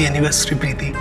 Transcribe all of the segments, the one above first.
Happy anniversary प्रीति।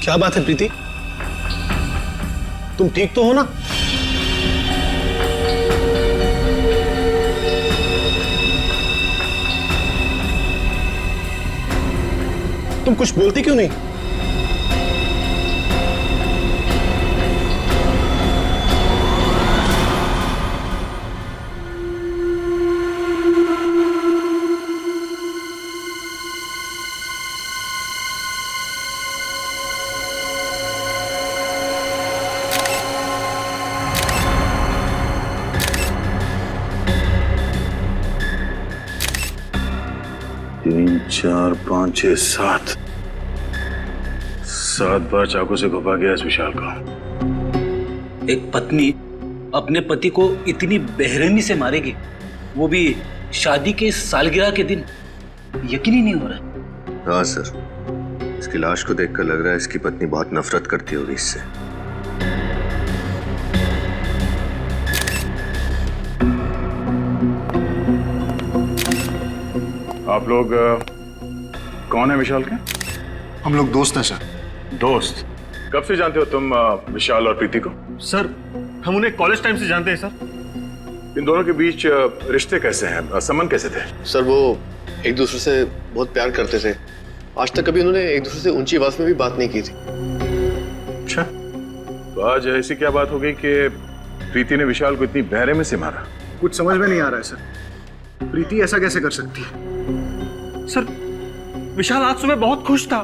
क्या बात है प्रीति, तुम ठीक तो हो ना? तुम कुछ बोलती क्यों नहीं? तीन, चार, पाँच, छह, सात बार चाकू से घुपा गया इस विशाल को। एक पत्नी अपने पति को इतनी बेरहमी से मारेगी, वो भी शादी के सालगिरह के दिन, यकीन ही नहीं हो रहा। हाँ सर, इसकी लाश को देखकर लग रहा है इसकी पत्नी बहुत नफरत करती होगी इससे। आप लोग कौन है विशाल के? हम लोग दोस्त हैं सर। दोस्त? कब से जानते हो तुम विशाल और प्रीति को? सर हम उन्हें कॉलेज टाइम से जानते हैं सर। इन दोनों के बीच रिश्ते कैसे हैं, संबंध कैसे थे? सर वो एक दूसरे से बहुत प्यार करते थे। आज तक कभी उन्होंने एक दूसरे से ऊंची आवाज में भी बात नहीं की थी। अच्छा, तो आज ऐसी क्या बात हो गई कि प्रीति ने विशाल को इतनी बेरहमी से मारा? कुछ समझ में नहीं आ रहा है सर। प्रीति ऐसा कैसे कर सकती है? सर विशाल आज सुबह बहुत खुश था।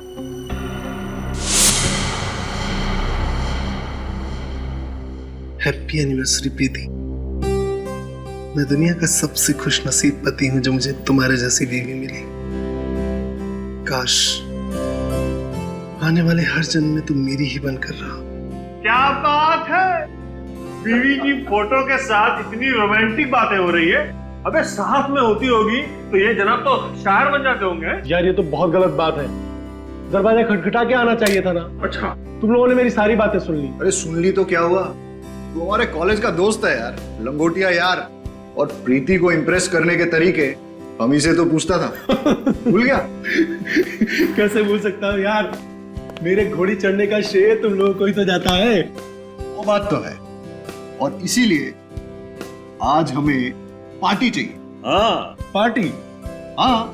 हैप्पी एनिवर्सरी प्रीति। मैं दुनिया का सबसे खुश नसीब पति हूं जो मुझे तुम्हारे जैसी बीवी मिली। काश आने वाले हर जन्म में तुम मेरी ही बनकर रहो। क्या बात है, बीवी की फोटो के साथ इतनी रोमांटिक बातें हो रही है। अबे साथ में होती होगी तो ये जनाब तो शायर बन जाते होंगे। यार ये तो बहुत गलत बात है, दरवाजा खटखटा के आना चाहिए था ना। अच्छा, तुम लोगों ने मेरी सारी बातें सुन ली। अरे सुन ली तो क्या हुआ, तू हमारे कॉलेज का दोस्त है यार, लंगोटिया यार। और प्रीति को इम्प्रेस करने के तरीके हम ही से तो पूछता था। भूल गया? कैसे भूल सकता हूँ यार, मेरे घोड़ी चढ़ने का श्रेय तुम लोगों को ही तो जाता है। वो बात तो है, और इसीलिए आज हमें पार्टी चाहिए। हाँ पार्टी? हाँ,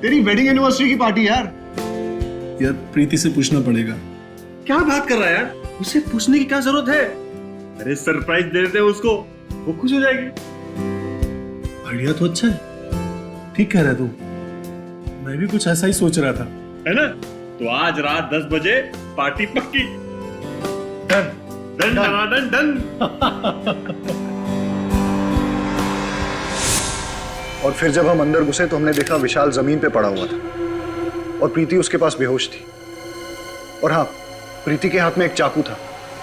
तेरी वेडिंग एनिवर्सरी की पार्टी यार। यार प्रीति से पूछना पड़ेगा। क्या बात कर रहा है यार, उसे पूछने की क्या जरूरत है। अरे सरप्राइज दे देते हैं उसको, वो खुश हो जाएगी। आइडिया तो अच्छा है, ठीक कह रहा है तू। मैं भी कुछ ऐसा ही सोच रहा था, है ना? तो आज रात 10 बजे पार्टी पक्की। Done done done done. और फिर जब हम अंदर घुसे तो हमने देखा विशाल जमीन पे पड़ा हुआ था और प्रीति उसके पास बेहोश थी। और हाँ, प्रीति के हाथ में एक चाकू था,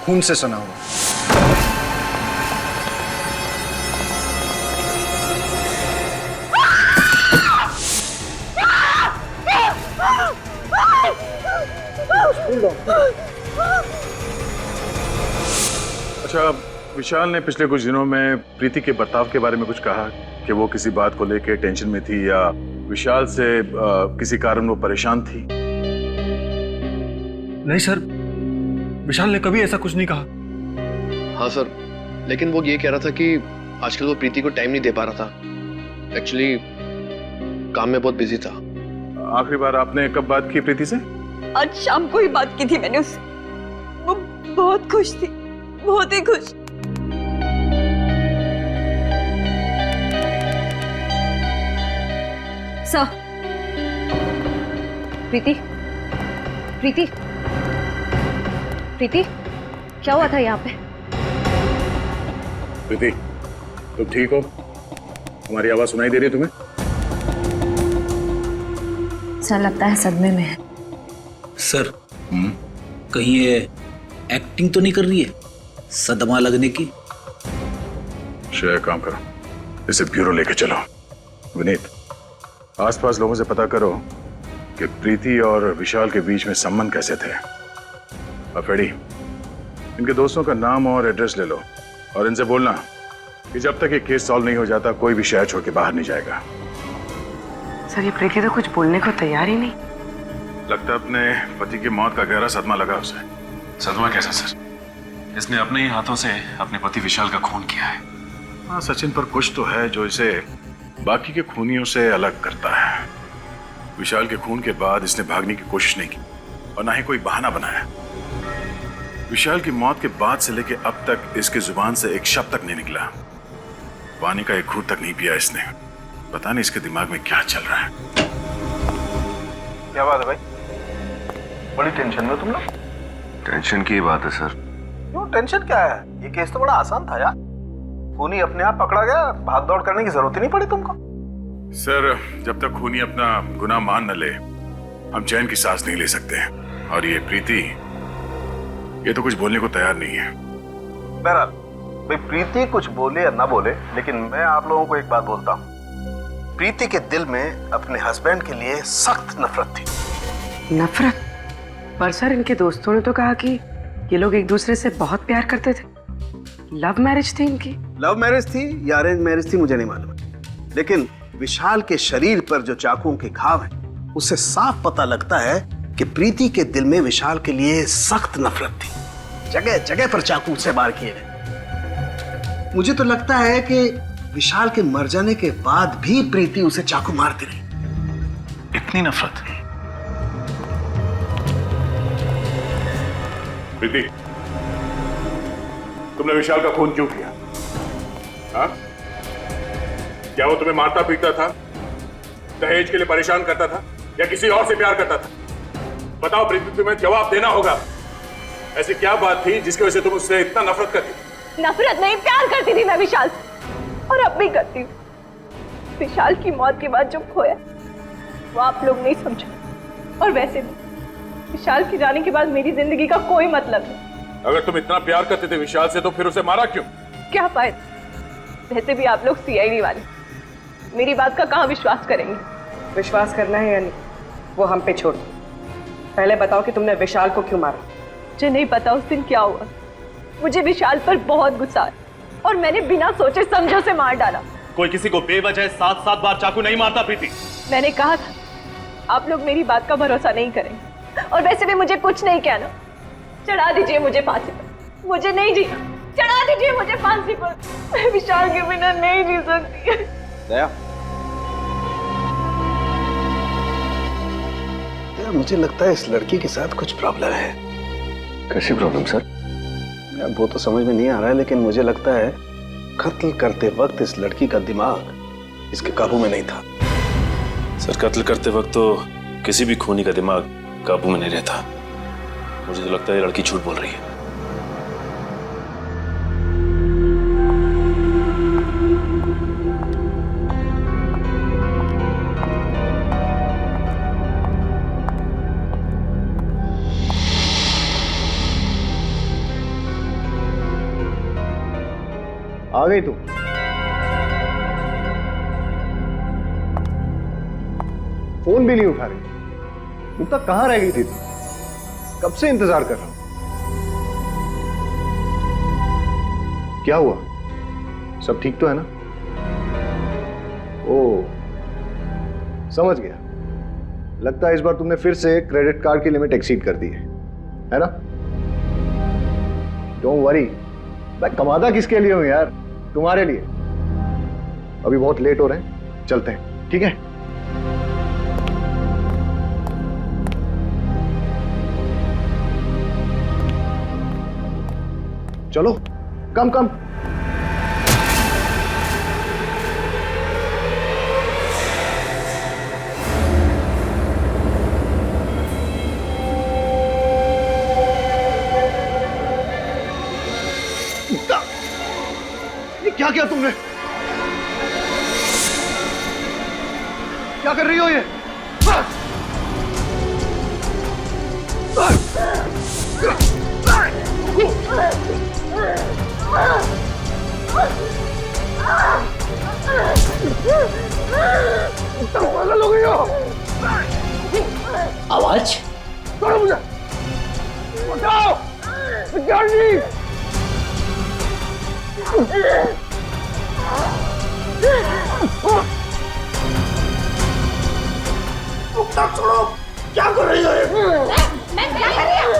खून से सना हुआ। अच्छा, विशाल ने पिछले कुछ दिनों में प्रीति के बर्ताव के बारे में कुछ कहा कि वो किसी बात को लेकर टेंशन में थी या विशाल से किसी कारण वो परेशान थी? नहीं सर, विशाल ने कभी ऐसा कुछ नहीं कहा। हाँ सर, लेकिन वो ये कह रहा था कि आजकल वो प्रीति को टाइम नहीं दे पा रहा था। एक्चुअली काम में बहुत बिजी था। आखिरी बार आपने कब बात की प्रीति से? आज शाम को ही बात की थी मैंने उससे। वो बहुत खुश थी, बहुत ही खुश। सर, प्रीति, प्रीति, प्रीति, क्या हुआ था यहाँ पे? प्रीति, तुम ठीक हो? हमारी आवाज सुनाई दे रही है तुम्हें? सर, लगता है सदमे में है। सर, कहीं ये एक्टिंग तो नहीं कर रही है सदमा लगने की? श्रेय, काम करो, इसे ब्यूरो लेके चलो। विनीत, आसपास लोगों से पता करो कि प्रीति और विशाल के बीच में संबंध कैसे थे। अफेड़ी, इनके दोस्तों का नाम और एड्रेस ले लो और इनसे बोलना कि जब तक ये केस सॉल्व नहीं हो जाता कोई भी शहर छोड़ के बाहर नहीं जाएगा। सर, ये प्रीति तो कुछ बोलने को तैयार ही नहीं। लगता है अपने पति की मौत का गहरा सदमा लगा उसे। सदमा कैसा सर? इसने अपने ही हाथों से अपने पति विशाल का खून किया है। हाँ सचिन, पर कुछ तो है जो इसे बाकी के खूनियों से अलग करता है। विशाल के खून के बाद इसने भागने की कोशिश नहीं की और ना ही कोई बहाना बनाया। विशाल की मौत के बाद से लेके अब तक इसकी जुबान से एक शब्द तक नहीं निकला। पानी का एक घूंट तक नहीं पिया इसने। पता नहीं इसके दिमाग में क्या चल रहा है। क्या बात है भाई, बड़ी टेंशन में तुम लोग? टेंशन की बात है सर। क्यों टेंशन क्या है? ये केस तो बड़ा आसान था यार। खूनी अपने आप पकड़ा गया, भाग दौड़ करने की जरूरत ही नहीं पड़ी तुमको। सर, जब तक खूनी अपना गुनाह मान न ले हम चैन की सांस नहीं ले सकते। और ये प्रीति, ये तो कुछ बोलने को तैयार नहीं है। बहरहाल भाई, प्रीति कुछ बोले या ना बोले, लेकिन मैं आप लोगों को एक बात बोलता हूँ, प्रीति के दिल में अपने हस्बैंड के लिए सख्त नफरत थी। नफरत? पर सर, इनके दोस्तों ने तो कहा कि ये लोग एक दूसरे से बहुत प्यार करते थे। लव मैरिज थी इनकी। लव मैरिज थी या अरेंज मैरिज थी मुझे नहीं मालूम, लेकिन विशाल के शरीर पर जो चाकुओं के घाव हैं, उससे साफ पता लगता है कि प्रीति के दिल में विशाल के लिए सख्त नफरत थी। जगह जगह पर चाकू से वार किए गए। मुझे तो लगता है कि विशाल के मर जाने के बाद भी प्रीति उसे चाकू मारती रही। इतनी नफरत? प्रीति, तुमने विशाल का खून क्यों किया? हाँ? क्या वो तुम्हें मारता पीटता था, दहेज के लिए परेशान करता था या किसी और से प्यार करता था? बताओ प्रीति, तुम्हें जवाब देना होगा। ऐसी क्या बात थी जिसकी वजह से तुम उससे इतना नफरत करती थी? नफरत नहीं, प्यार करती थी मैं विशाल से, और अब भी करती हूँ। विशाल की मौत के बाद जो खोया वो आप लोग नहीं समझे, और वैसे भी विशाल के जाने के बाद मेरी जिंदगी का कोई मतलब नहीं। अगर तुम इतना प्यार करते थे विशाल से तो फिर उसे मारा क्यों? क्या फायदा, वैसे भी आप लोग सीआईडी वाले मेरी बात का कहाँ विश्वास करेंगे? विश्वास करना है या नहीं वो हम पे छोड़ दो। पहले बताओ कि तुमने विशाल को क्यों मारा? मुझे नहीं पता उस दिन क्या हुआ। मुझे विशाल पर बहुत गुस्सा है और मैंने बिना सोचे समझे से मार डाला। कोई किसी को बेवजह 7-7 बार चाकू नहीं मारता प्रीति। मैंने कहा था आप लोग मेरी बात का भरोसा नहीं करेंगे, और वैसे भी मुझे कुछ नहीं कहना। चढ़ा दीजिए मुझे फांसी पर, मुझे नहीं जीना। चढ़ा दीजिए मुझे फांसी पर, मैं विशाल के बिना नहीं जी सकती। दया, मुझे लगता है इस लड़की के साथ कुछ प्रॉब्लम है। कैसी प्रॉब्लम सर? यार वो तो समझ में नहीं आ रहा है, लेकिन मुझे लगता है कत्ल करते वक्त इस लड़की का दिमाग इसके काबू में नहीं था। सर, कत्ल करते वक्त तो किसी भी खूनी का दिमाग काबू में नहीं रहता। मुझे तो लगता है ये लड़की झूठ बोल रही है। आ गई तू? फोन भी नहीं उठा रही। मुक्ता कहाँ रह गई थी तू? कब से इंतजार कर रहा हूं। क्या हुआ? सब ठीक तो है ना? ओ, समझ गया। लगता है इस बार तुमने फिर से क्रेडिट कार्ड की लिमिट एक्सीड कर दी है ना? डोंट वरी, मैं कमाता किसके लिए हूं यार? तुम्हारे लिए। अभी बहुत लेट हो रहे हैं, चलते हैं, ठीक है? चलो, कम कम। ये क्या किया तुमने? क्या कर रही हो ये? पागल हो गई हो? आवाज छोड़ो मुझे, उठाओ जल्दी। छोड़ो, क्या कर रही हो? मैं क्या कर रही हूँ?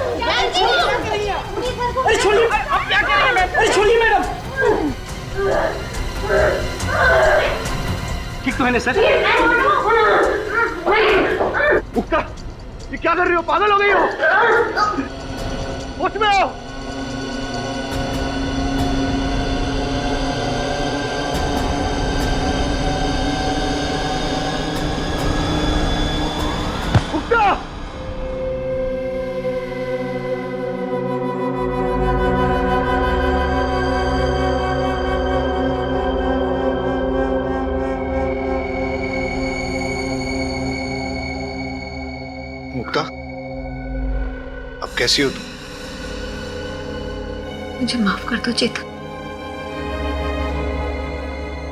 अरे छोड़िए, आप क्या कर रही हैं? अरे छोड़िए मैडम। ठीक तो है ना सर? मुक्ता, ये क्या कर रही हो? पागल हो गई हो? होश में आओ। मुक्ता! मुक्ता, अब कैसी हो तुम? मुझे माफ कर दो चेतन।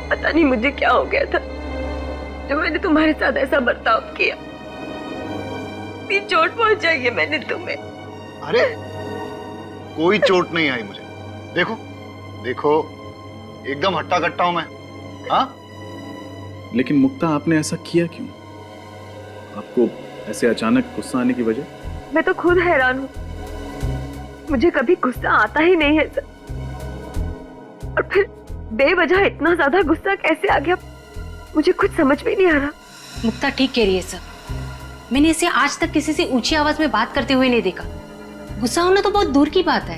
पता नहीं मुझे क्या हो गया था जो मैंने तुम्हारे साथ ऐसा बर्ताव किया। इतनी चोट पहुंचाई है मैंने तुम्हें। अरे कोई चोट नहीं आई मुझे। देखो देखो, एकदम हट्टा कट्टा हूं मैं। हाँ, लेकिन मुक्ता आपने ऐसा किया क्यों? आपको ऐसे अचानक गुस्सा आने की वजह? मैं तो खुद हैरान हूँ, मुझे कभी गुस्सा आता ही नहीं है सर। और फिर बेवजह इतना ज्यादा गुस्सा कैसे आ गया, मुझे कुछ समझ में नहीं आ रहा। मुक्ता ठीक कह रही है सर, मैंने इसे आज तक किसी से ऊंची आवाज में बात करते हुए नहीं देखा। गुस्सा होना तो बहुत दूर की बात है।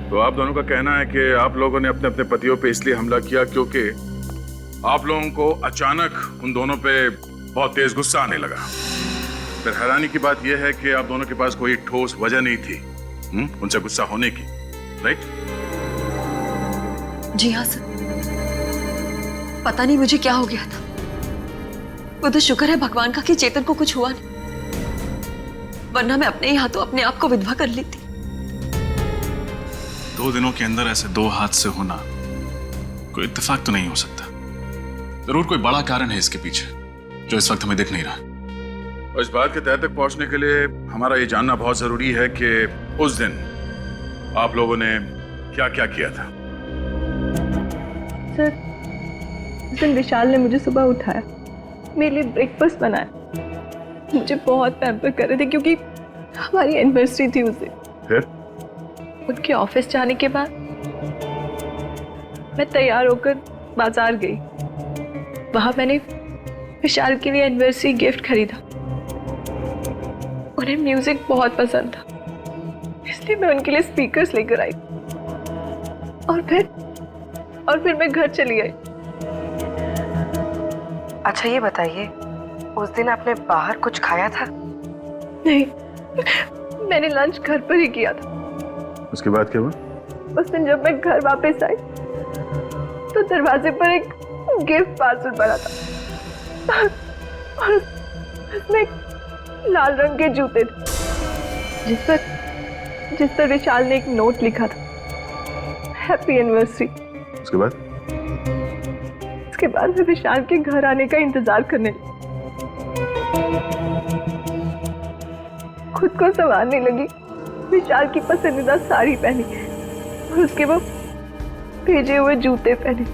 तो आप दोनों का कहना है कि आप लोगों ने अपने अपने पतियों पे इसलिए हमला किया क्योंकि आप लोगों को अचानक उन दोनों पे बहुत तेज गुस्सा आने लगा। फिर हैरानी की बात यह है कि आप दोनों के पास कोई ठोस वजह नहीं थी उनसे गुस्सा होने की, राइट? जी हाँ सर, पता नहीं मुझे क्या हो गया था। वो तो शुक्र है भगवान का कि चेतन को कुछ हुआ नहीं, वरना मैं अपने ही हाथों अपने आप को विधवा कर लेती। 2 दिनों के अंदर ऐसे 2 हादसे होना कोई इत्तेफाक तो नहीं हो सकता। जरूर कोई बड़ा कारण है इसके पीछे जो इस वक्त हमें दिख नहीं रहा। और इस बात के तह तक पहुंचने के लिए हमारा ये जानना बहुत जरूरी है कि उस दिन आप लोगों ने क्या क्या किया था। सर, उस दिन विशाल ने मुझे सुबह उठाया, मेरे लिए ब्रेकफास्ट बनाया, मुझे बहुत पैम्पर कर रहे थे क्योंकि हमारी एनिवर्सरी थी उस दिन। फिर उनके ऑफिस जाने के बाद मैं तैयार होकर बाजार गई। वहां मैंने विशाल के लिए एनिवर्सरी गिफ्ट खरीदा। उन्हें म्यूजिक बहुत पसंद था, इसलिए मैं उनके लिए स्पीकर्स लेकर आई और फिर मैं घर चली आई। अच्छा ये बताइए, उस दिन आपने बाहर कुछ खाया था? नहीं, मैंने लंच घर पर ही किया था। उसके बाद क्या हुआ? उस दिन जब मैं घर वापस आई तो दरवाजे पर एक गिफ्ट पार्सल पड़ा था और उसमें लाल रंग के जूते थे जिस पर जिस पर विशाल ने एक नोट लिखा था, हैप्पी एनिवर्सरी। उसके बाद उसके बाद मैं विशाल के घर आने का इंतजार करने लगी। खुद को संवारने लगी, विशाल की पसंदीदा साड़ी पहनी और उसके वो भेजे हुए जूते पहने।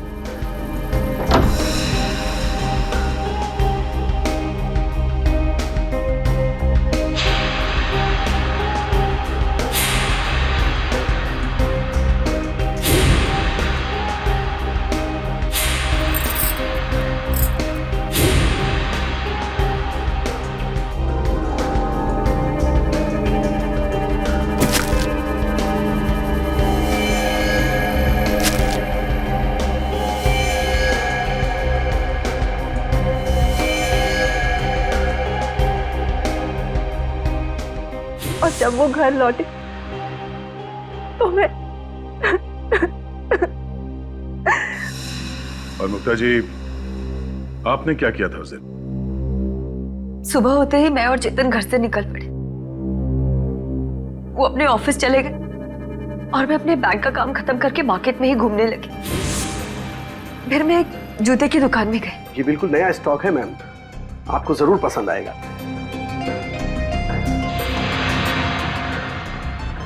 और जब वो घर लौटे तो मैं और मुक्ता जी, आपने क्या किया था उस दिन? सुबह होते ही मैं और चेतन घर से निकल पड़े। वो अपने ऑफिस चले गए और मैं अपने बैंक का काम खत्म करके मार्केट में ही घूमने लगी। फिर मैं एक जूते की दुकान में गई। ये बिल्कुल नया स्टॉक है मैम, आपको जरूर पसंद आएगा।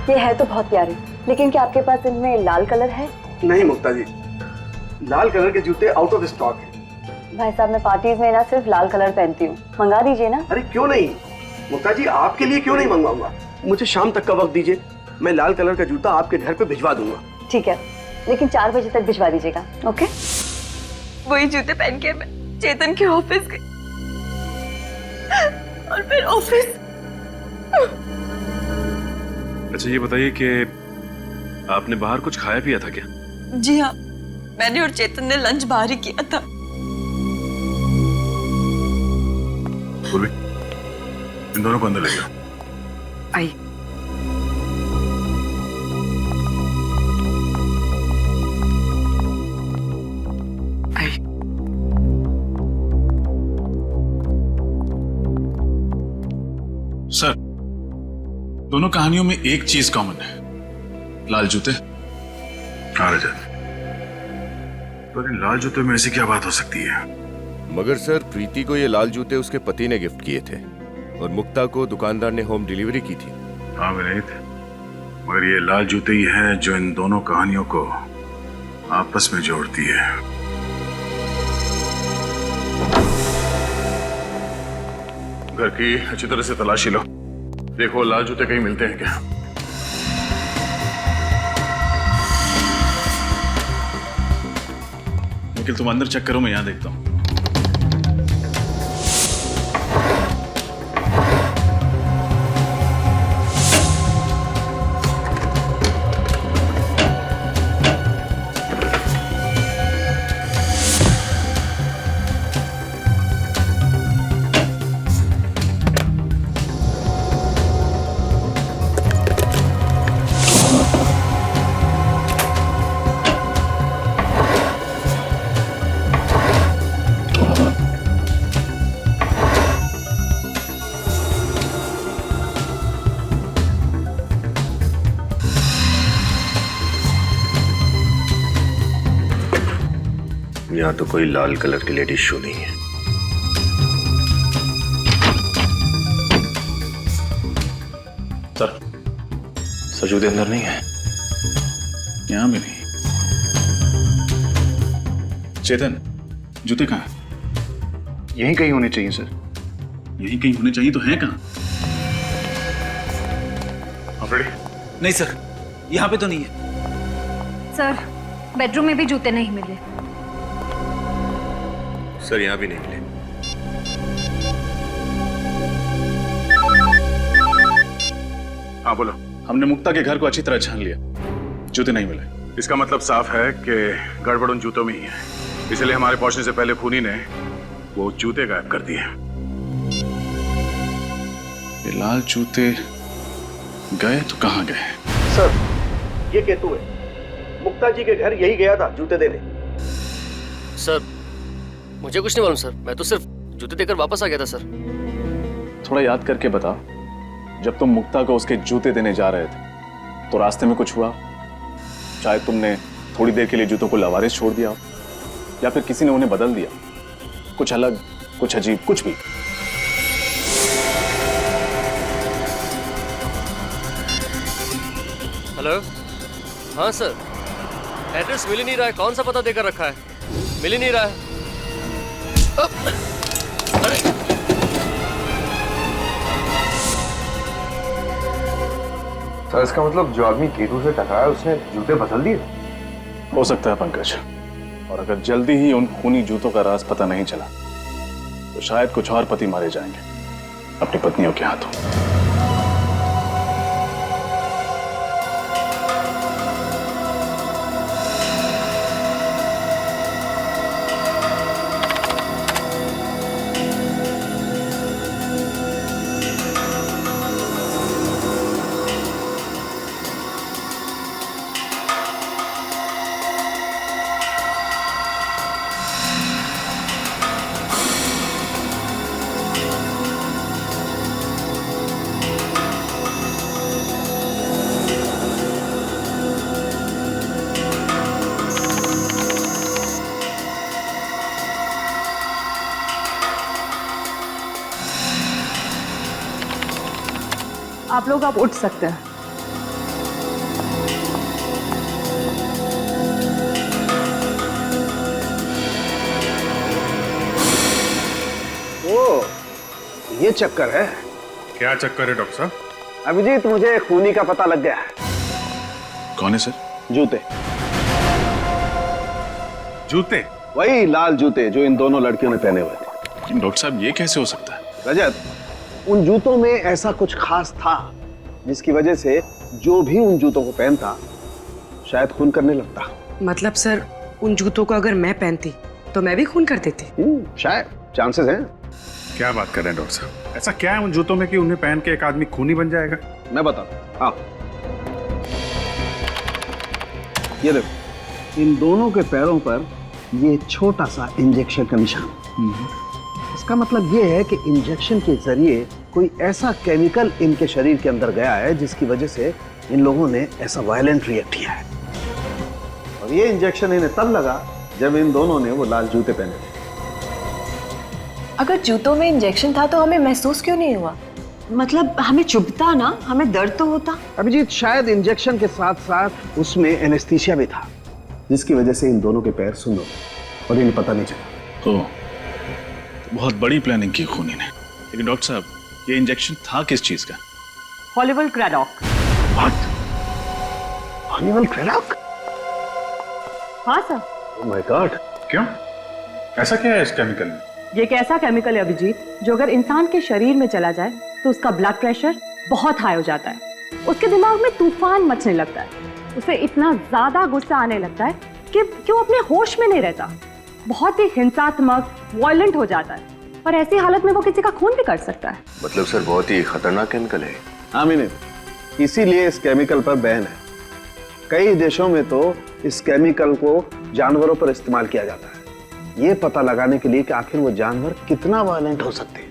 ये है तो बहुत प्यारे, लेकिन क्या आपके पास इनमें लाल कलर है? नहीं मुक्ता जी, लाल कलर के जूते आउट ऑफ स्टॉक है। भाई साहब, मैं पार्टीज में ना सिर्फ लाल कलर पहनती हूँ, मंगा दीजिए ना। अरे क्यों नहीं मुक्ता जी, आपके लिए क्यों नहीं मंगवाऊंगा। मुझे शाम तक का वक्त दीजिए, मैं लाल कलर का जूता आपके घर पे भिजवा दूंगा। ठीक है, लेकिन 4 बजे तक भिजवा दीजिएगा। ओके? वही जूते पहन के मैं चेतन के ऑफिस गई और फिर ऑफिस। अच्छा ये बताइए कि आपने बाहर कुछ खाया पिया था क्या? जी हाँ, मैंने और चेतन ने लंच बाहर ही किया था। पूर्वी, इन दोनों को अंदर ले जाओ। आई। आई। सर, दोनों कहानियों में एक चीज कॉमन है, लाल जूते। हाँ रजत, पर इन लाल जूते में ऐसी क्या बात हो सकती है? मगर सर, प्रीति को ये लाल जूते उसके पति ने गिफ्ट किए थे और मुक्ता को दुकानदार ने होम डिलीवरी की थी। हाँ विनीत, मगर ये लाल जूते ही हैं जो इन दोनों कहानियों को आपस में जोड़ती है। घर की अच्छी तरह से तलाशी लो, देखो लाल जूते कहीं मिलते हैं क्या। निखिल तुम अंदर चेक करो, मैं यहां देखता हूं। यहाँ तो कोई लाल कलर की लेडीज शू नहीं है। सर जूते अंदर नहीं है, यहां भी नहीं। चेतन, जूते कहाँ हैं? यहीं कहीं होने चाहिए सर। यहीं कहीं होने चाहिए तो हैं कहाँ? रेडी? नहीं सर, यहाँ पे तो नहीं है। सर, बेडरूम में भी जूते नहीं मिले। सर यहाँ भी नहीं मिले। हाँ बोलो। हमने मुक्ता के घर को अच्छी तरह छान लिया, जूते नहीं मिले। इसका मतलब साफ है कि गड़बड़ उन जूतों में ही है, इसलिए हमारे पहुंचने से पहले खूनी ने वो जूते गायब कर दिए। ये लाल जूते गए तो कहाँ गए? सर, ये केतु है, मुक्ता जी के घर यही गया था जूते देने। सर, मुझे कुछ नहीं मालूम सर, मैं तो सिर्फ जूते देकर वापस आ गया था सर। थोड़ा याद करके बता, जब तुम मुक्ता को उसके जूते देने जा रहे थे तो रास्ते में कुछ हुआ, शायद तुमने थोड़ी देर के लिए जूतों को लवारिस छोड़ दिया हो, या फिर किसी ने उन्हें बदल दिया, कुछ अलग, कुछ अजीब, कुछ भी। हेलो, हाँ सर, एड्रेस मिल ही नहीं रहा है। कौन सा पता देकर रखा है? मिल ही नहीं रहा है। अरे सर, इसका मतलब जो आदमी केतु से टकराया उसने जूते बदल दिए? हो सकता है पंकज, और अगर जल्दी ही उन खूनी जूतों का राज पता नहीं चला तो शायद कुछ और पति मारे जाएंगे अपनी पत्नियों के हाथों। आप लोग अब उठ सकते हैं। ओ, ये चक्कर है। क्या चक्कर है डॉक्टर साहब? अभिजीत, मुझे खूनी का पता लग गया है। कौन है सर? जूते। जूते? वही लाल जूते जो इन दोनों लड़कियों ने पहने हुए थे। डॉक्टर साहब, ये कैसे हो सकता है? रजत, उन जूतों में ऐसा कुछ खास था जिसकी वजह से जो भी उन जूतों को पहनता शायद खून करने लगता। मतलब सर, उन जूतों को अगर मैं पहनती तो मैं भी खून कर देती? शायद, चांसेस हैं। क्या बात कर रहे हैं डॉक्टर साहब? ऐसा क्या है उन जूतों में कि उन्हें पहन के एक आदमी खूनी बन जाएगा? मैं बताता हूं। हाँ, ये देखो, इन दोनों के पैरों पर ये छोटा सा इंजेक्शन का निशान। इसका मतलब ये है कि इंजेक्शन के जरिए कोई ऐसा केमिकल इनके शरीर के अंदर गया है जिसकी वजह से इन लोगों ने ऐसा वायलेंट रिएक्ट किया है। और ये इंजेक्शन इन्हें तब लगा जब इन दोनों ने वो लाल जूते पहने थे। अगर जूतों में इंजेक्शन था तो हमें महसूस क्यों नहीं हुआ? मतलब हमें चुभता ना, हमें दर्द तो होता। अभिजीत, शायद इंजेक्शन के साथ साथ उसमें एनेस्थीसिया भी था जिसकी वजह से इन दोनों के पैर सुन्न हो गए और इन्हें पता नहीं चला। ओह, बहुत बड़ी प्लानिंग की खूनी ने। लेकिन डॉक्टर साहब, ये इंजेक्शन था किस चीज का? हॉलीवुड क्रैडॉक। हॉलीवुड क्रैडॉक? हाँ सर। Oh my God. क्यों? ऐसा क्या है इस केमिकल में? ये एक ऐसा केमिकल है अभिजीत, जो अगर इंसान के शरीर में चला जाए तो उसका ब्लड प्रेशर बहुत हाई हो जाता है, उसके दिमाग में तूफान मचने लगता है, उसे इतना ज्यादा गुस्सा आने लगता है कि वो अपने होश में नहीं रहता, बहुत ही हिंसात्मक, वायलेंट हो जाता है, और ऐसी हालत में वो किसी का खून भी कर सकता है। मतलब सर, बहुत ही खतरनाक केमिकल है। हाँ मीने, इसीलिए इस केमिकल पर बैन है। कई देशों में तो इस केमिकल को जानवरों पर इस्तेमाल किया जाता है, ये पता लगाने के लिए कि आखिर वो जानवर कितना वायलेंट हो सकते हैं।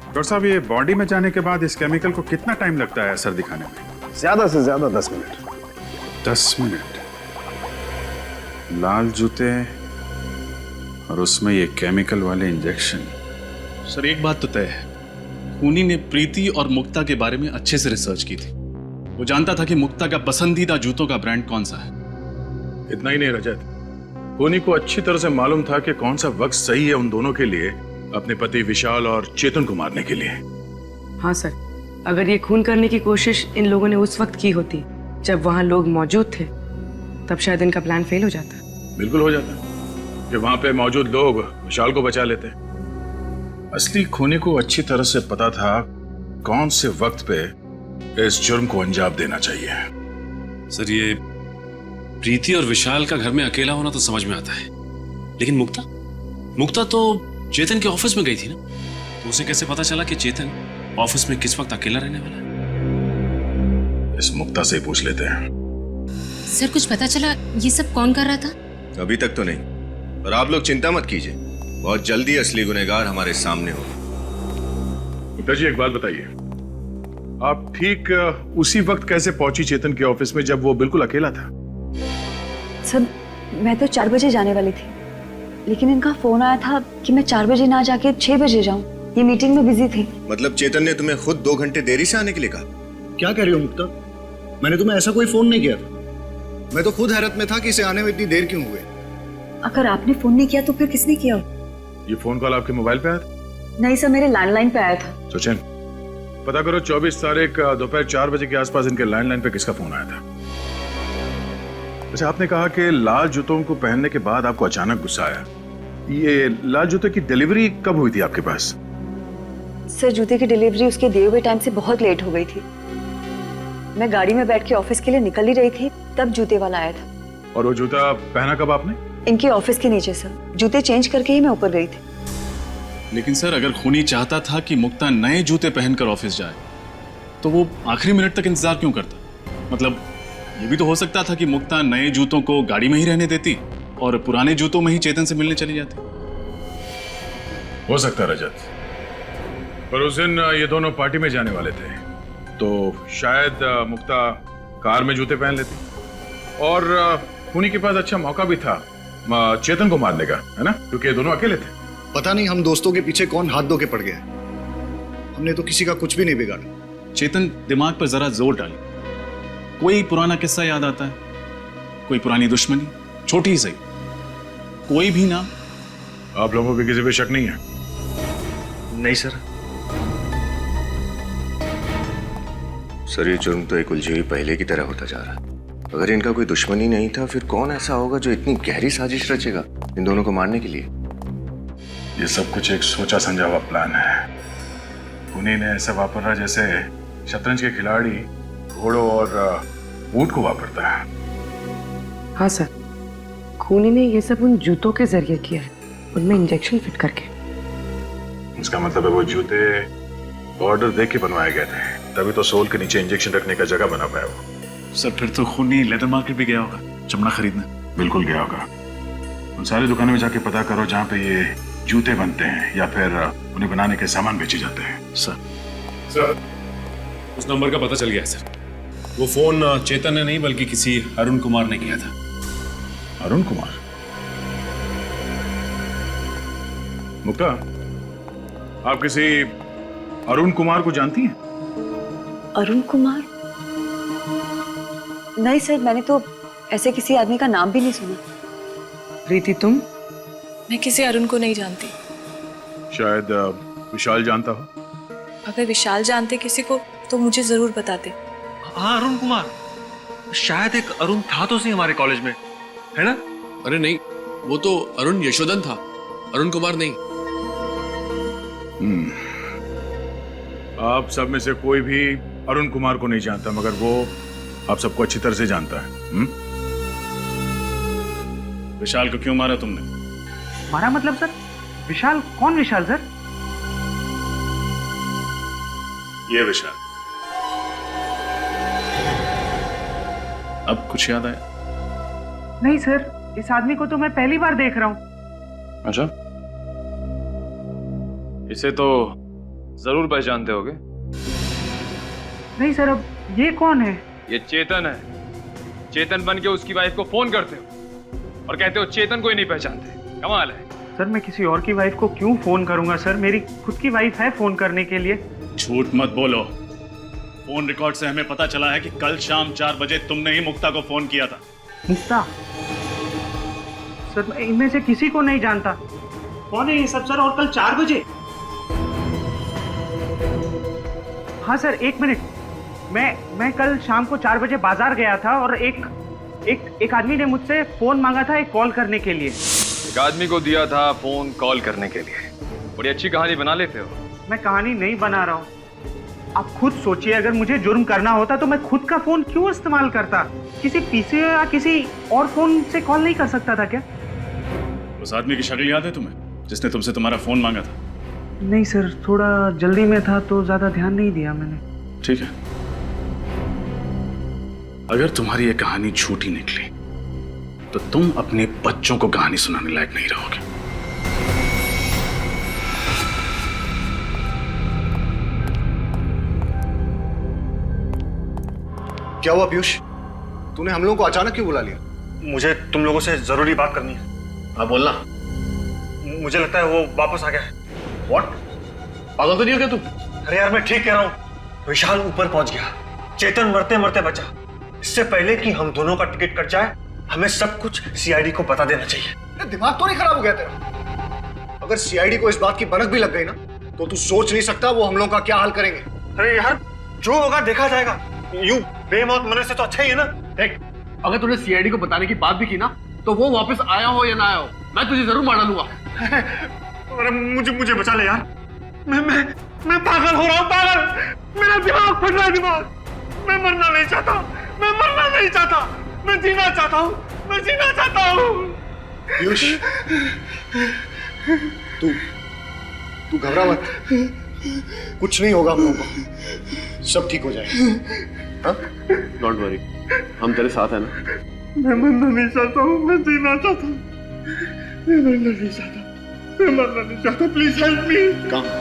डॉक्टर साहब, ये बॉडी में जाने के बाद इस केमिकल को कितना टाइम लगता है असर दिखाने में? ज्यादा से ज्यादा 10 मिनट। 10 मिनट? लाल जूते और उसमें ये केमिकल वाले इंजेक्शन। सर, एक बात तो तय है, खूनी ने प्रीति और मुक्ता के बारे में अच्छे से रिसर्च की थी। वो जानता था कि मुक्ता का पसंदीदा जूतों का ब्रांड कौन सा है। इतना ही नहीं रजत, खूनी को अच्छी तरह से मालूम था कि कौन सा वक्त सही है उन दोनों के लिए अपने पति विशाल और चेतन को मारने के लिए। हाँ सर, अगर ये खून करने की कोशिश इन लोगों ने उस वक्त की होती जब वहां लोग मौजूद थे, तब शायद इनका प्लान फेल हो जाता। बिल्कुल हो जाता कि वहां पे मौजूद लोग विशाल को बचा लेते। असली खूनी को अच्छी तरह से पता था कौन से वक्त पे इस जुर्म को अंजाम देना चाहिए। सर, ये प्रीति और विशाल का घर में अकेला होना तो समझ में आता है, लेकिन मुक्ता तो चेतन के ऑफिस में गई थी ना, तो उसे कैसे पता चला कि चेतन ऑफिस में किस वक्त अकेला रहने वाला है? इस मुक्ता से ही पूछ लेते हैं। सर, कुछ पता चला ये सब कौन कर रहा था? अभी तक तो नहीं, पर आप लोग चिंता मत कीजिए, बहुत जल्दी असली गुनहगार हमारे सामने होगा। मुक्ता जी, एक बात बताइए, आप ठीक उसी वक्त कैसे पहुंची चेतन के ऑफिस में जब वो बिल्कुल अकेला था? सर मैं तो 4 बजे जाने वाली थी, लेकिन इनका फोन आया था कि मैं 4 बजे ना जाके 6 बजे जाऊं। ये मीटिंग में बिजी थी। मतलब चेतन ने तुम्हें खुद 2 घंटे देरी से आने के लिए कहा? क्या कह रही हो मुक्ता? मैंने तुम्हें ऐसा कोई फोन नहीं किया था। मैं तो खुद हैरत में था कि इसे आने में इतनी देर क्यों हुई। अगर आपने फोन नहीं किया तो फिर किसने किया? ये फोन कॉल आपके मोबाइल पे आया था? नहीं सर, मेरे लैंडलाइन पे आया था। सचिन, पता करो 24 तारीख दोपहर 4 बजे के आसपास इनके लैंडलाइन पे किसका फोन आया था। अच्छा, आपने कहा कि लाल जूतों को पहनने के बाद आपको अचानक गुस्सा आया। ये लाल जूते की डिलीवरी कब हुई थी आपके पास? सर जूते की डिलीवरी उसके दिए हुए टाइम से बहुत लेट हो गई थी। मैं गाड़ी में बैठ के ऑफिस के लिए निकल ही रही थी, तब जूते वाला आया था। और वो जूता पहना कब आपने? इनके ऑफिस के नीचे सर। जूते चेंज करके ही मैं ऊपर गई थी। लेकिन सर, अगर खूनी चाहता था कि मुक्ता नए जूते पहनकर ऑफिस जाए तो वो आखिरी मिनट तक इंतजार क्यों करता? मतलब ये भी तो हो सकता था कि मुक्ता नए जूतों को गाड़ी में ही रहने देती और पुराने जूतों में ही चेतन से मिलने चली जाती। हो सकता रजत, पर उस दिन ये दोनों पार्टी में जाने वाले थे, तो शायद मुक्ता कार में जूते पहन लेती और खूनी के पास अच्छा मौका भी था चेतन को मारने का, है ना? क्योंकि ये दोनों अकेले थे। पता नहीं हम दोस्तों के पीछे कौन हाथ धो के पड़ गया। हमने तो किसी का कुछ भी नहीं बिगाड़ा। चेतन, दिमाग पर जरा जोर डाली। कोई पुराना किस्सा याद आता है? कोई पुरानी दुश्मनी, छोटी ही सही, कोई भी नाम? आप लोगों पे किसी पे शक नहीं है? नहीं सर। सर ये जुर्म तो एक उलझी हुई पहले की तरह होता जा रहा है। अगर इनका कोई दुश्मनी नहीं था, फिर कौन ऐसा होगा जो इतनी गहरी साजिश रचेगा इन दोनों को मारने के लिए? ये सब कुछ एक सोचा समझा हुआ प्लान है। खूनी ने ऐसा वापरा जैसे शतरंज के खिलाड़ी घोड़ों और ऊंट को वापरता है। हाँ सर, खूनी ने ये सब उन जूतों के जरिए किया है, उनमें इंजेक्शन फिट करके। इसका मतलब है वो जूते ऑर्डर देके बनवाए गए थे, तभी तो सोल के नीचे इंजेक्शन रखने का जगह बना पाया वो। सर फिर तो खूनी लेदर मार्केट भी गया होगा चमड़ा खरीदने। बिल्कुल गया होगा। उन सारी दुकानों में जाके पता करो जहाँ पे ये जूते बनते हैं या फिर उन्हें बनाने के सामान बेचे जाते हैं। सर उस नंबर का पता चल गया है सर। वो फोन चेतन ने नहीं बल्कि किसी अरुण कुमार ने किया था। अरुण कुमार? मुक्ता, आप किसी अरुण कुमार को जानती हैं? अरुण कुमार? नहीं सर, मैंने तो ऐसे किसी आदमी का नाम भी नहीं सुना। प्रीति तुम? मैं किसी अरुण को नहीं जानती। शायद विशाल जानता हो। अगर विशाल जानते किसी को तो मुझे जरूर बताते। हाँ अरुण कुमार, शायद एक अरुण था तो सही हमारे कॉलेज में, है ना? अरे नहीं, वो तो अरुण यशोधन था, अरुण कुमार नहीं। आप सब में से कोई भी अरुण कुमार को नहीं जानता, मगर वो आप सबको अच्छी तरह से जानता है। विशाल को क्यों मारा तुमने? मारा मतलब सर? विशाल? कौन विशाल सर? ये विशाल। अब कुछ याद आया? नहीं सर, इस आदमी को तो मैं पहली बार देख रहा हूँ। अच्छा, इसे तो जरूर पहचानते होगे। नहीं सर, अब ये कौन है? ये चेतन है। चेतन बन के उसकी वाइफ को फोन करते हो और कहते हो चेतन को ही नहीं पहचानते। कमाल है। सर मैं किसी और की वाइफ को क्यों फोन करूंगा सर? मेरी खुद की वाइफ है फोन करने के लिए। झूठ मत बोलो। फोन रिकॉर्ड से हमें पता चला है कि कल शाम 4 बजे तुमने ही मुक्ता को फोन किया था। मुक्ता? सर मैं इनमें से किसी को नहीं जानता। कौन है ये सब सर? और कल 4 बजे? हाँ सर, 1 मिनट। मैं कल शाम को 4 बजे बाजार गया था और एक आदमी ने मुझसे फोन मांगा था एक कॉल करने के लिए। एक आदमी को दिया था फोन कॉल करने के लिए। बड़ी अच्छी कहानी बना लेते हो। मैं कहानी नहीं बना रहा हूँ, आप खुद सोचिए। अगर मुझे जुर्म करना होता तो मैं खुद का फोन क्यों इस्तेमाल करता? किसी पीसी या किसी और फोन से कॉल नहीं कर सकता था क्या? उस आदमी की शक्ल याद है तुम्हें जिसने तुमसे तुम्हारा फोन मांगा था? नहीं सर, थोड़ा जल्दी में था तो ज्यादा ध्यान नहीं दिया मैंने। ठीक है, अगर तुम्हारी ये कहानी झूठी निकली तो तुम अपने बच्चों को कहानी सुनाने लायक नहीं रहोगे। क्या हुआ पीयूष? तूने हम लोगों को अचानक क्यों बुला लिया? मुझे तुम लोगों से जरूरी बात करनी है। हाँ बोलना। मुझे लगता है वो वापस आ गया है। What? पागल तो नहीं हो गया तू? अरे यार मैं ठीक कह रहा हूँ। विशाल ऊपर पहुंच गया, चेतन मरते मरते बचा। इससे पहले कि हम दोनों का टिकट कट जाए, हमें सब कुछ सीआईडी को बता देना चाहिए। दिमाग तो नहीं खराब हो गया तेरा? अगर सीआईडी को इस बात की भनक भी लग गई ना, तो तू सोच नहीं सकता वो हम लोगों का क्या हाल करेंगे। अरे यार जो होगा देखा जाएगा। यूं बेमौत मरने से तो अच्छा ही है ना। देख, अगर तूने सीआईडी को बताने की बात भी की ना, तो वो वापस आया हो या ना आया हो, मैं तुझे जरूर मार डालूंगा। अरे मुझे बचा ले यार। मैं पागल हो रहा हूँ, पागल। मेरा दिमाग फट रहा है, दिमाग। मैं मरना नहीं चाहता, मैं मरना नहीं चाहता, मैं जीना चाहता हूँ, मैं जीना चाहता हूँ। पीयूष, तू घबरा मत, कुछ नहीं होगा हम लोगों को, सब ठीक हो जाएगा। डोंट वरी, हम तेरे साथ हैं ना। मैं मरना नहीं चाहता हूँ, मैं जीना चाहता हूँ, मैं मरना नहीं चाहता, मैं मरना नहीं चाहता। Please help me. कहाँ?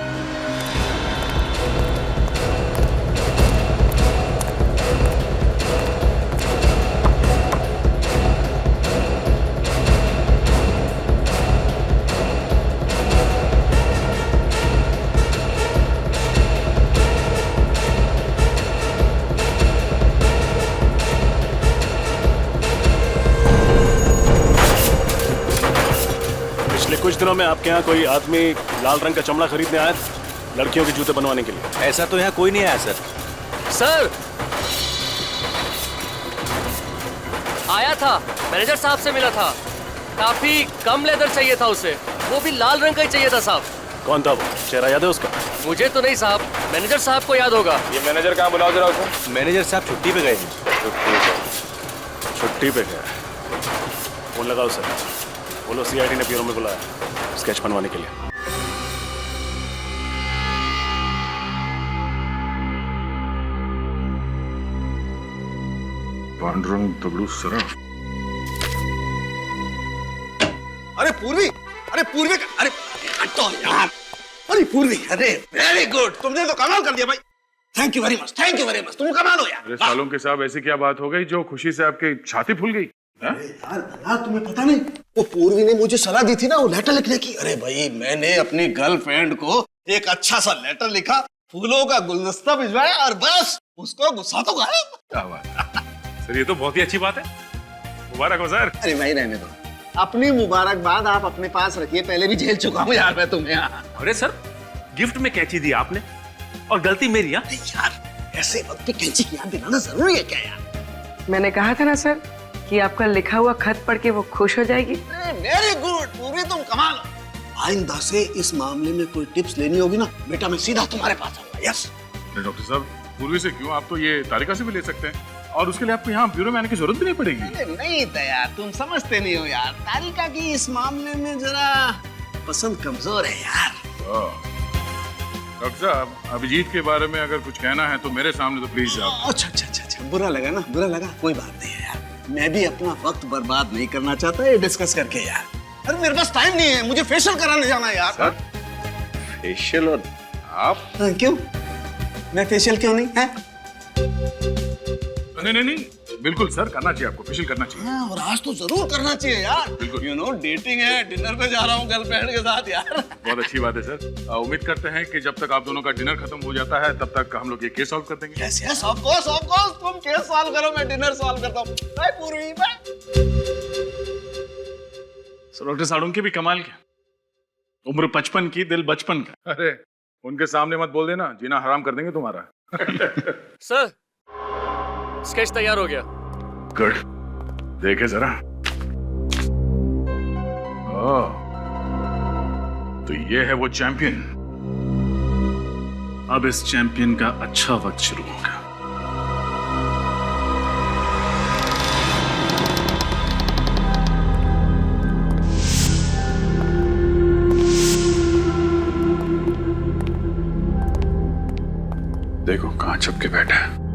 कुछ दिनों में आपके यहाँ कोई आदमी लाल रंग का चमड़ा खरीदने आया लड़कियों के जूते बनवाने के लिए? ऐसा तो यहाँ कोई नहीं आया सर। सर आया था, मैनेजर साहब से मिला था। काफी कम लेदर चाहिए था उसे, वो भी लाल रंग का ही चाहिए था साहब। कौन था वो? चेहरा याद है उसका? मुझे तो नहीं साहब, मैनेजर साहब को याद होगा। ये मैनेजर कहाँ? बुलाओ जरा उसे। मैनेजर साहब छुट्टी पे गए हैं। छुट्टी पे गया? फोन लगाओ सर, बोलो सीआईडी ने ब्यूरो में बुलाया स्केच बनवाने के लिए। पांडुरंग दगड़ू सराफ। अरे पूर्वी, अरे पूर्वी, अरे तो यार, अरे पूर्वी, अरे वेरी गुड, तुमने तो कमाल कर दिया भाई। Thank you very much, thank you very much, तुम कमाल हो यार। अरे सालों के साहब, ऐसी क्या बात हो गई जो खुशी से आपकी छाती फूल गई? यार तुम्हें पता नहीं, वो पूर्वी ने मुझे सलाह दी थी ना वो लेटर लिखने की। अरे भाई मैंने अपनी गर्लफ्रेंड को एक अच्छा सा लेटर लिखा, फूलों का गुलदस्ता भिजवाया और बस उसको गुस्सा तो गायब। क्या बात सर, ये तो बहुत ही अच्छी बात है। मुबारक हो सर। अरे भाई रहने दो, अपनी मुबारकबाद आप अपने पास रखिए, पहले भी झेल चुका हूँ यार मैं तुम्हें। अरे सर गिफ्ट में कैंची दी आपने और गलती मेरी। यार ऐसे वक्त पे कैंची की याद दिलाना जरूरी है क्या यार? मैंने कहा था ना सर कि आपका लिखा हुआ खत पढ़ के वो खुश हो जाएगी। वेरी गुड पूरी, तुम कमाल हो। आइंदा से इस मामले में कोई टिप्स लेनी होगी ना बेटा, मैं सीधा तुम्हारे पास आऊंगा। यस डॉक्टर साहब, पूर्वी से क्यों, आप तो ये तारिका से भी ले सकते हैं और उसके लिए आपको यहाँ ब्यूरो में आने की जरूरत भी नहीं पड़ेगी। नहीं दया, तुम समझते नहीं हो यार, तारिका की इस मामले में जरा पसंद कमजोर है यार। डॉक्टर साहब, अभिजीत के बारे में अगर कुछ कहना है तो मेरे सामने तो प्लीज आप। अच्छा, बुरा लगा ना, बुरा लगा, कोई बात नहीं है यार। मैं भी अपना वक्त बर्बाद नहीं करना चाहता ये डिस्कस करके यार। अरे मेरे पास टाइम नहीं है, मुझे फेशियल कराने जाना है यार। Sir facial? और आप? क्यों, मैं फेशियल क्यों नहीं है? नहीं, बिल्कुल सर, करना चाहिए आपको, फेशियल करना चाहिए। हाँ, और आज तो जरूर करना चाहिए यार। यू नो डेटिंग है, डिनर पे जा रहा हूँ गर्लफ्रेंड के साथ यार। बहुत अच्छी बात है सर। उम्मीद करते हैं कि जब तक आप दोनों का डिनर खत्म हो जाता है तब तक हम लोग ये केस सॉल्व कर देंगे। यस यस, ऑफ कोर्स, तुम केस सॉल्व करो, मैं डिनर सॉल्व करता हूँ। बाय पूर्वी, बाय। सर डॉक्टर साड़ुंकी भी कमाल क्या, उम्र 55 की, दिल बचपन का। अरे उनके सामने मत बोल देना, जीना हराम कर देंगे तुम्हारा। सर स्केच तैयार हो गया। गुड, देखे जरा। तो ये है वो चैंपियन। अब इस चैंपियन का अच्छा वक्त शुरू होगा। देखो कहां छुप के बैठा है।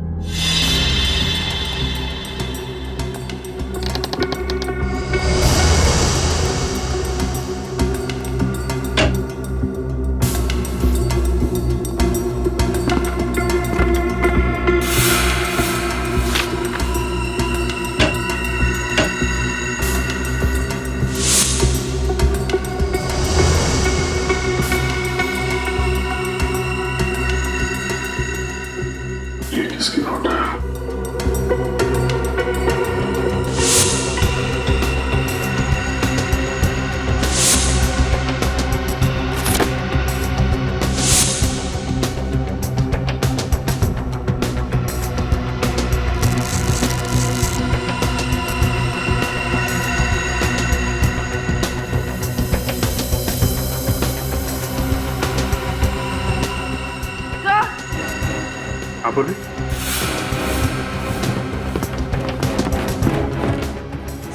पूर्वी?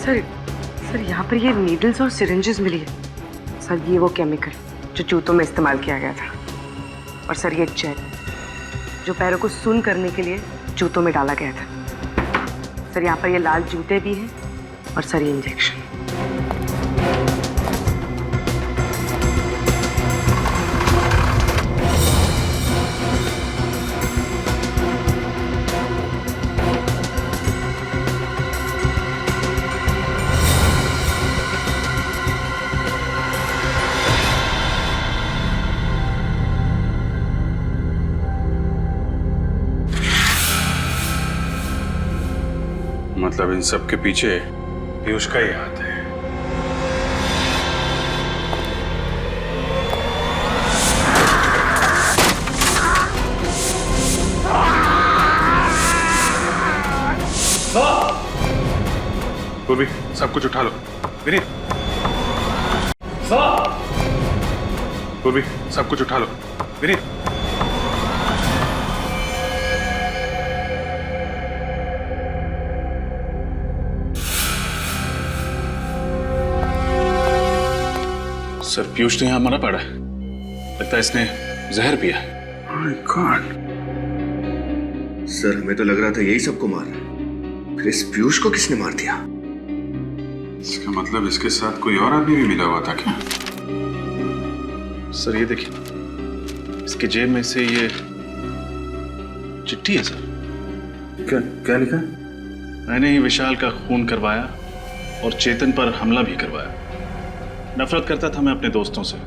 सर यहाँ पर ये नीडल्स और सिरिंजेस मिली है। सर ये वो केमिकल जो जूतों में इस्तेमाल किया गया था। और सर ये जेल जो पैरों को सुन्न करने के लिए जूतों में डाला गया था। सर यहाँ पर ये लाल जूते भी हैं और सर ये इंजेक्शन। मतलब इन सब के पीछे पीयूष का ही हाथ है। पूर्वी, सब कुछ उठा लो। विनीत, पूर्वी, सब कुछ उठा लो। विनीत, सर पीयूष ने यहाँ मरा पड़ा है। लगता है इसने जहर पिया। My God। सर हमें तो लग रहा था यही सबको मार रहा है, फिर इस पीयूष को किसने मार दिया? इसका मतलब इसके साथ कोई और आदमी भी मिला हुआ था क्या? सर ये देखिए, इसके जेब में से ये चिट्ठी है सर। क्या लिखा? मैंने ही विशाल का खून करवाया और चेतन पर हमला भी करवाया। नफरत करता था मैं अपने दोस्तों से।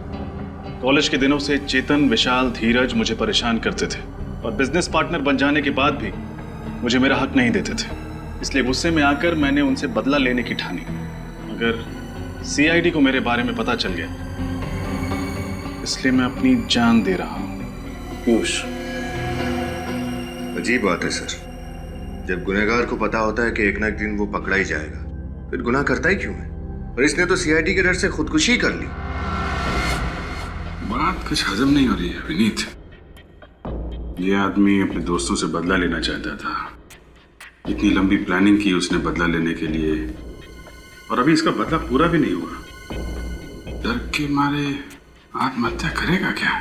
कॉलेज के दिनों से चेतन, विशाल, धीरज मुझे परेशान करते थे और बिजनेस पार्टनर बन जाने के बाद भी मुझे मेरा हक नहीं देते थे। इसलिए गुस्से में आकर मैंने उनसे बदला लेने की ठानी। अगर सीआईडी को मेरे बारे में पता चल गया, इसलिए मैं अपनी जान दे रहा हूं। पीयूष, अजीब बात है सर, जब गुनहगार को पता होता है कि एक ना एक दिन वो पकड़ा ही जाएगा, फिर गुनाह करता ही क्यों है? और इसने तो सीआईडी के डर से खुदकुशी कर ली। बात कुछ हजम नहीं हो रही है विनीत। ये आदमी अपने दोस्तों से बदला लेना चाहता था। इतनी लंबी प्लानिंग की उसने बदला लेने के लिए, और अभी इसका बदला पूरा भी नहीं हुआ। डर के मारे आत्महत्या करेगा क्या?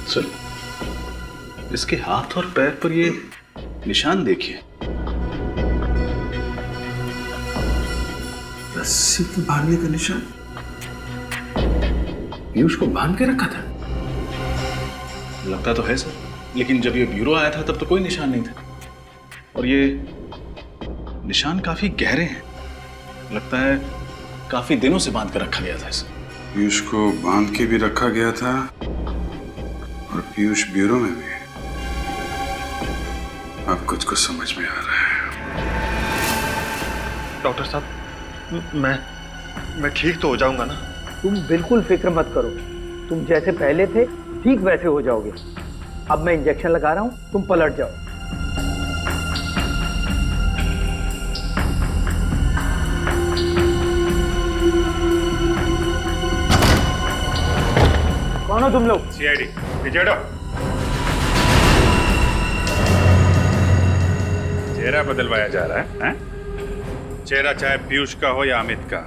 सर, इसके हाथ और पैर पर ये निशान देखिए। रस्सी के बांधने का निशान। पीयूष को बांध के रखा था। लगता तो है सर, लेकिन जब ये ब्यूरो आया था तब तो कोई निशान नहीं था। और ये निशान काफी गहरे हैं। लगता है काफी दिनों से बांध कर रखा गया था इसे। पीयूष को बांध के भी रखा गया था और पीयूष ब्यूरो में भी। अब कुछ कुछ समझ में आ रहा है। डॉक्टर साहब, मैं ठीक तो हो जाऊंगा ना? तुम बिल्कुल फिक्र मत करो। तुम जैसे पहले थे ठीक वैसे हो जाओगे। अब मैं इंजेक्शन लगा रहा हूं, तुम पलट जाओ। कौन हो तुम लोग? सीआईडी, पीछे हटो। चेहरा बदलवाया जा रहा है, हैं? चेहरा चाहे पीयूष का हो या अमित का,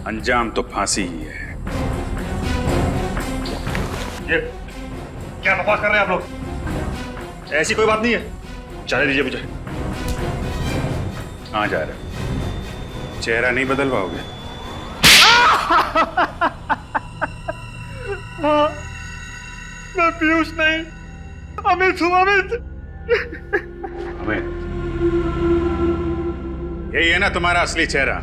अंजाम तो फांसी ही है। ये क्या बकवास कर रहे हैं आप लोग? ऐसी कोई बात नहीं है। जाने दीजिए मुझे। कहाँ जा रहे हो? चेहरा नहीं बदलवाओगे? हाँ, मैं पीयूष नहीं, अमित हूँ। अमित, यही है ना तुम्हारा असली चेहरा?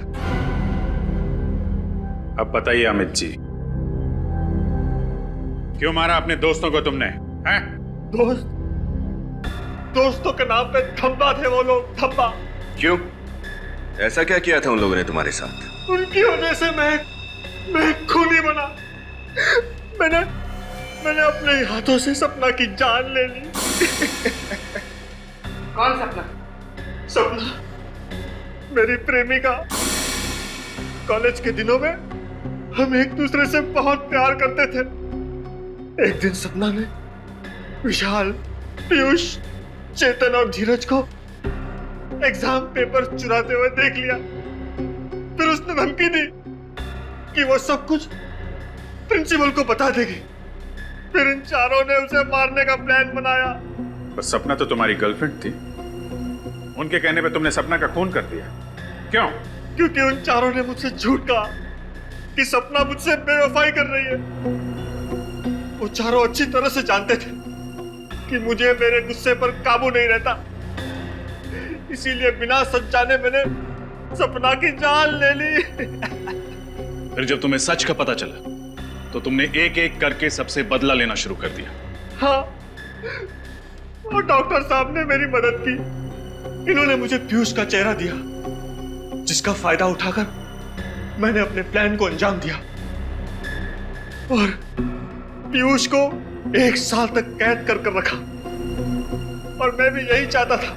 अब बताइए अमित जी, क्यों मारा अपने दोस्तों को तुमने? हैं? दोस्तों के नाम पे धब्बा थे वो लोग, धब्बा। क्यों? ऐसा क्या किया था उन लोगों ने तुम्हारे साथ? उनकी वजह से मैं खूनी बना। मैंने अपने हाथों से सपना की जान ले ली। कौन सपना? सपना मेरी प्रेमिका। कॉलेज के दिनों में हम एक दूसरे से बहुत प्यार करते थे। एक दिन सपना ने विशाल, पीयूष, चेतन और धीरज को एग्जाम पेपर चुराते हुए देख लिया। फिर उसने धमकी दी कि वो सब कुछ प्रिंसिपल को बता देगी। फिर इन चारों ने उसे मारने का प्लान बनाया। पर सपना तो तुम्हारी गर्लफ्रेंड थी, उनके कहने पे तुमने सपना का खून कर दिया। क्यों? क्योंकि उन चारों ने मुझसे झूठ कहा कि सपना मुझसे बेवफाई कर रही है। वो चारों अच्छी तरह से जानते थे कि मुझे मेरे गुस्से पर काबू नहीं रहता, इसीलिए बिना सच जाने मैंने सपना की जान ले ली। फिर जब तुम्हें सच का पता चला तो तुमने एक एक करके सबसे बदला लेना शुरू कर दिया। हाँ, और डॉक्टर साहब ने मेरी मदद की। इन्होंने मुझे पीयूष का चेहरा दिया, जिसका फायदा उठाकर मैंने अपने प्लान को अंजाम दिया और पीयूष को 1 साल तक कैद कर रखा। और मैं भी यही चाहता था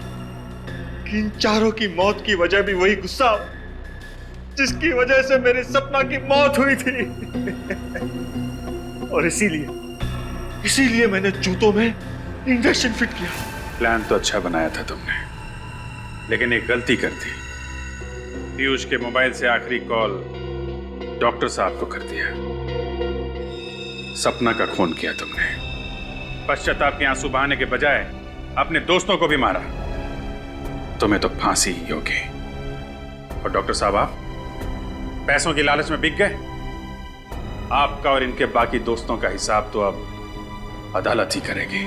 कि इन चारों की मौत की वजह भी वही गुस्सा हो जिसकी वजह से मेरी सपना की मौत हुई थी। और इसीलिए मैंने जूतों में इंजेक्शन फिट किया। प्लान तो अच्छा बनाया था तुमने, लेकिन एक गलती कर दी। पीयूष के मोबाइल से आखिरी कॉल डॉक्टर साहब को कर दिया। सपना का खून किया तुमने। पश्चाताप के आंसू बहाने के बजाय अपने दोस्तों को भी मारा। तुम्हें तो फांसी ही होगी। और डॉक्टर साहब, आप पैसों की लालच में बिक गए। आपका और इनके बाकी दोस्तों का हिसाब तो अब अदालत ही करेगी।